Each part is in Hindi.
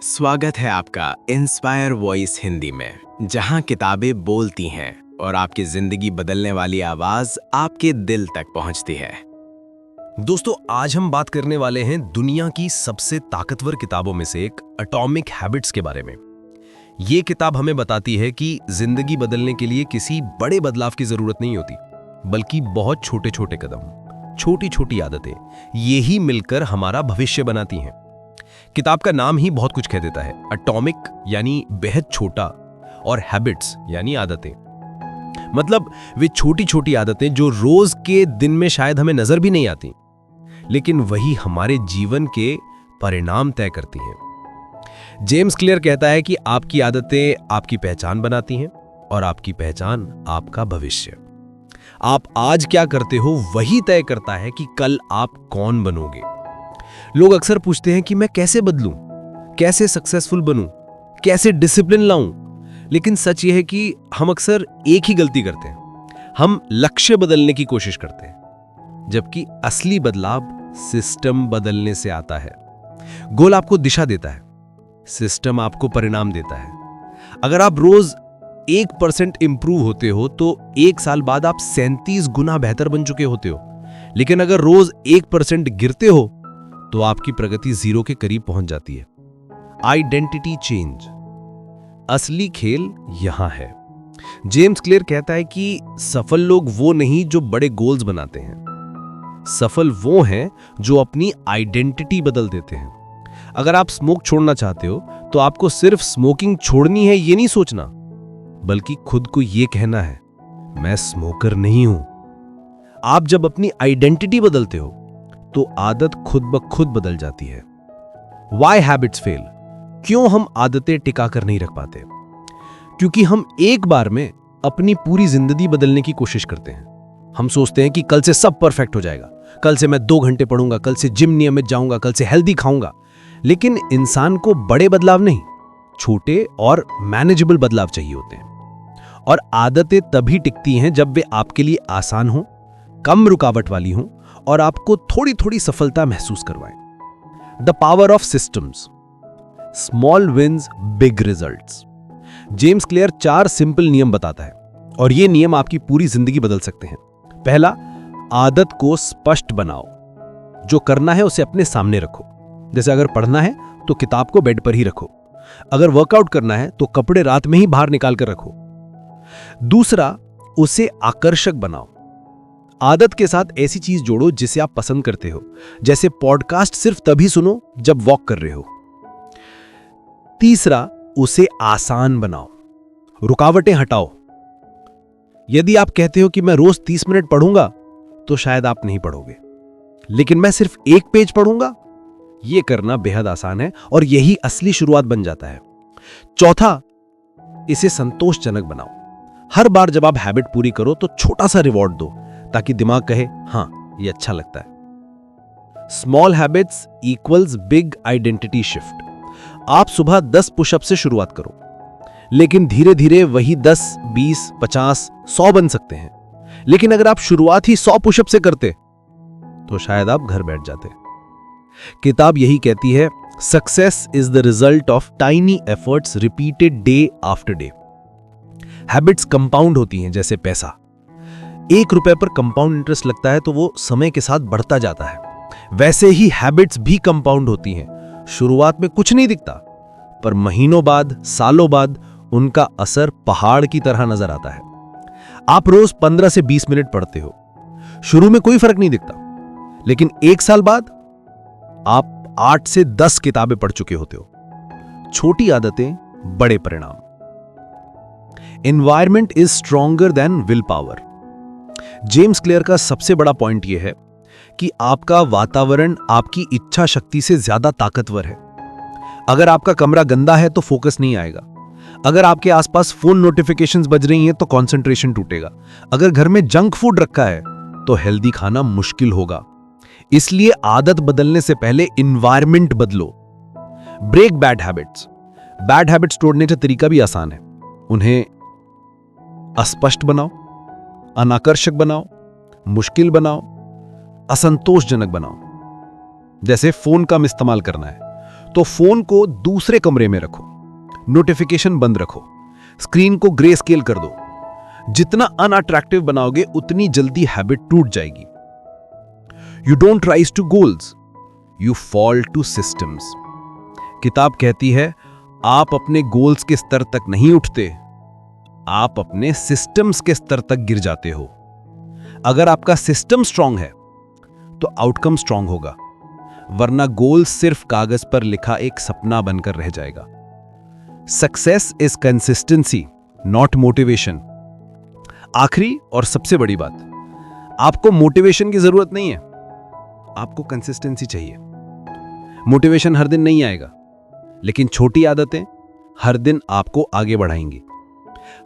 स्वागत है आपका इंस्पायर वॉइस हिंदी में, जहां किताबें बोलती हैं और आपकी जिंदगी बदलने वाली आवाज आपके दिल तक पहुंचती है। दोस्तों, आज हम बात करने वाले हैं दुनिया की सबसे ताकतवर किताबों में से एक एटॉमिक हैबिट्स के बारे में। ये किताब हमें बताती है कि जिंदगी बदलने के लिए किसी बड़े बदलाव की जरूरत नहीं होती, बल्कि बहुत छोटे छोटे कदम, छोटी छोटी आदतें, यही मिलकर हमारा भविष्य बनाती हैं। किताब का नाम ही बहुत कुछ कह देता है। एटॉमिक यानी बेहद छोटा, और हैबिट्स यानी आदतें। मतलब वे छोटी छोटी आदतें जो रोज के दिन में शायद हमें नजर भी नहीं आती, लेकिन वही हमारे जीवन के परिणाम तय करती हैं। जेम्स क्लियर कहता है कि आपकी आदतें आपकी पहचान बनाती हैं और आपकी पहचान आपका भविष्य। आप आज क्या करते हो वही तय करता है कि कल आप कौन बनोगे। लोग अक्सर पूछते हैं कि मैं कैसे बदलूं, कैसे सक्सेसफुल बनूं, कैसे डिसिप्लिन लाऊं, लेकिन सच यह है कि हम अक्सर एक ही गलती करते हैं। हम लक्ष्य बदलने की कोशिश करते हैं, जबकि असली बदलाव सिस्टम बदलने से आता है। गोल आपको दिशा देता है, सिस्टम आपको परिणाम देता है। अगर आप रोज 1% इंप्रूव होते हो तो 1 साल बाद आप 37 गुना बेहतर बन चुके होते हो। लेकिन अगर रोज 1% गिरते हो तो आपकी प्रगति 0 के करीब पहुंच जाती है। आइडेंटिटी चेंज, असली खेल यहां है। जेम्स क्लियर कहता है कि सफल लोग वो नहीं जो बड़े गोल्स बनाते हैं, सफल वो हैं जो अपनी आइडेंटिटी बदल देते हैं। अगर आप स्मोक छोड़ना चाहते हो तो आपको सिर्फ स्मोकिंग छोड़नी है ये नहीं सोचना, बल्कि खुद को ये कहना है, मैं स्मोकर नहीं हूं। आप जब अपनी आइडेंटिटी बदलते हो तो आदत खुद ब खुद बदल जाती है। Why habits fail? क्यों हम आदतें टिका कर नहीं रख पाते? क्योंकि हम एक बार में अपनी पूरी जिंदगी बदलने की कोशिश करते हैं। हम सोचते हैं कि कल से सब परफेक्ट हो जाएगा, कल से मैं 2 घंटे पढ़ूंगा, कल से जिम नियमित जाऊंगा, कल से हेल्दी खाऊंगा। लेकिन इंसान को बड़े बदलाव नहीं, छोटे और मैनेजेबल बदलाव चाहिए होते हैं। और आदतें तभी टिकती हैं जब वे आपके लिए आसान हो, कम रुकावट वाली हो और आपको थोड़ी थोड़ी सफलता महसूस करवाएं। The power of systems, small wins big results. James Clear 4 simple नियम बताता है और ये नियम आपकी पूरी जिंदगी बदल सकते हैं। पहला, आदत को स्पष्ट बनाओ। जो करना है उसे अपने सामने रखो। जैसे अगर पढ़ना है तो किताब को बेड पर ही रखो, अगर वर्कआउट करना है तो कपड़े रात में ही बाहर निकाल कर रखो। दूसरा, उसे आकर्षक बनाओ। आदत के साथ ऐसी चीज जोड़ो जिसे आप पसंद करते हो, जैसे पॉडकास्ट सिर्फ तभी सुनो जब वॉक कर रहे हो। तीसरा, उसे आसान बनाओ, रुकावटें हटाओ। यदि आप कहते हो कि मैं रोज 30 मिनट पढ़ूंगा तो शायद आप नहीं पढ़ोगे, लेकिन मैं सिर्फ 1 पेज पढ़ूंगा, यह करना बेहद आसान है और यही असली शुरुआत बन जाता है। चौथा, इसे संतोषजनक बनाओ। हर बार जब आप हैबिट पूरी करो तो छोटा सा रिवॉर्ड दो, ताकि दिमाग कहे हां ये अच्छा लगता है। Small habits equals big identity shift. आप सुबह 10 पुशअप से शुरुआत करो, लेकिन धीरे धीरे वही 10, 20, 50, 100 बन सकते हैं। लेकिन अगर आप शुरुआत ही 100 पुशअप से करते तो शायद आप घर बैठ जाते। किताब यही कहती है, success is the result of tiny efforts repeated day after day. Habits compound होती हैं जैसे पैसा। 1 रुपए पर कंपाउंड इंटरेस्ट लगता है तो वो समय के साथ बढ़ता जाता है। वैसे ही हैबिट्स भी कंपाउंड होती हैं। शुरुआत में कुछ नहीं दिखता, पर महीनों बाद, सालों बाद उनका असर पहाड़ की तरह नजर आता है। आप रोज 15 से 20 मिनट पढ़ते हो। शुरू में कोई फर्क नहीं दिखता, लेकिन 1 साल बाद आप 8 से 10 किताबें पढ़ चुके होते हो। छोटी आदतें, बड़े परिणाम। Environment is stronger than will power. James clear का सबसे बड़ा पॉइंट यह है कि आपका वातावरण आपकी इच्छा शक्ति से ज्यादा ताकतवर है। अगर आपका कमरा गंदा है तो फोकस नहीं आएगा। अगर आपके आसपास फोन नोटिफिकेशंस बज रही हैं तो कंसंट्रेशन टूटेगा। अगर घर में जंक फूड रखा है तो हेल्दी खाना मुश्किल होगा। इसलिए आदत बदलने से पहले एनवायरमेंट बदलो। Break bad habits. Bad habits तोड़ने का तरीका भी आसान है। उन्हें अस्पष्ट बनाओ, अनाकर्षक बनाओ, मुश्किल बनाओ, असंतोषजनक बनाओ। जैसे फोन कम इस्तेमाल करना है तो फोन को दूसरे कमरे में रखो, नोटिफिकेशन बंद रखो, स्क्रीन को ग्रे स्केल कर दो। जितना अनअट्रैक्टिव बनाओगे उतनी जल्दी हैबिट टूट जाएगी। You don't rise to goals, you fall to systems. किताब कहती है आप अपने गोल्स के स्तर तक नहीं उठते, आप अपने सिस्टम्स के स्तर तक गिर जाते हो। अगर आपका सिस्टम स्ट्रांग है तो आउटकम स्ट्रांग होगा, वरना गोल सिर्फ कागज पर लिखा एक सपना बनकर रह जाएगा। Success is consistency, not motivation. आखिरी और सबसे बड़ी बात, आपको मोटिवेशन की जरूरत नहीं है, आपको कंसिस्टेंसी चाहिए। मोटिवेशन हर दिन नहीं आएगा, लेकिन छोटी आदतें हर दिन आपको आगे बढ़ाएंगी।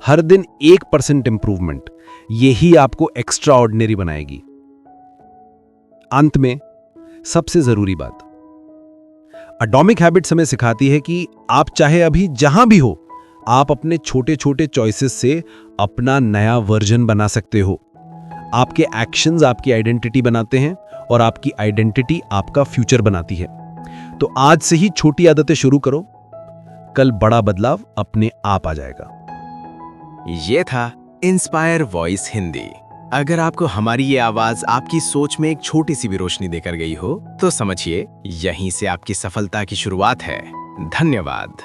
हर दिन 1% इंप्रूवमेंट, यही आपको एक्स्ट्रा ऑर्डिनरी बनाएगी। अंत में सबसे जरूरी बात, एटॉमिक हैबिट्स हमें सिखाती है कि आप चाहे अभी जहां भी हो, आप अपने छोटे छोटे चॉइसेस से अपना नया वर्जन बना सकते हो। आपके एक्शंस आपकी आइडेंटिटी बनाते हैं और आपकी आइडेंटिटी आपका फ्यूचर बनाती है। तो आज से ही छोटी आदतें शुरू करो, कल बड़ा बदलाव अपने आप आ जाएगा। ये था इंस्पायर वॉइस हिंदी। अगर आपको हमारी ये आवाज आपकी सोच में एक छोटी सी भी रोशनी देकर गई हो, तो समझिए यहीं से आपकी सफलता की शुरुआत है। धन्यवाद।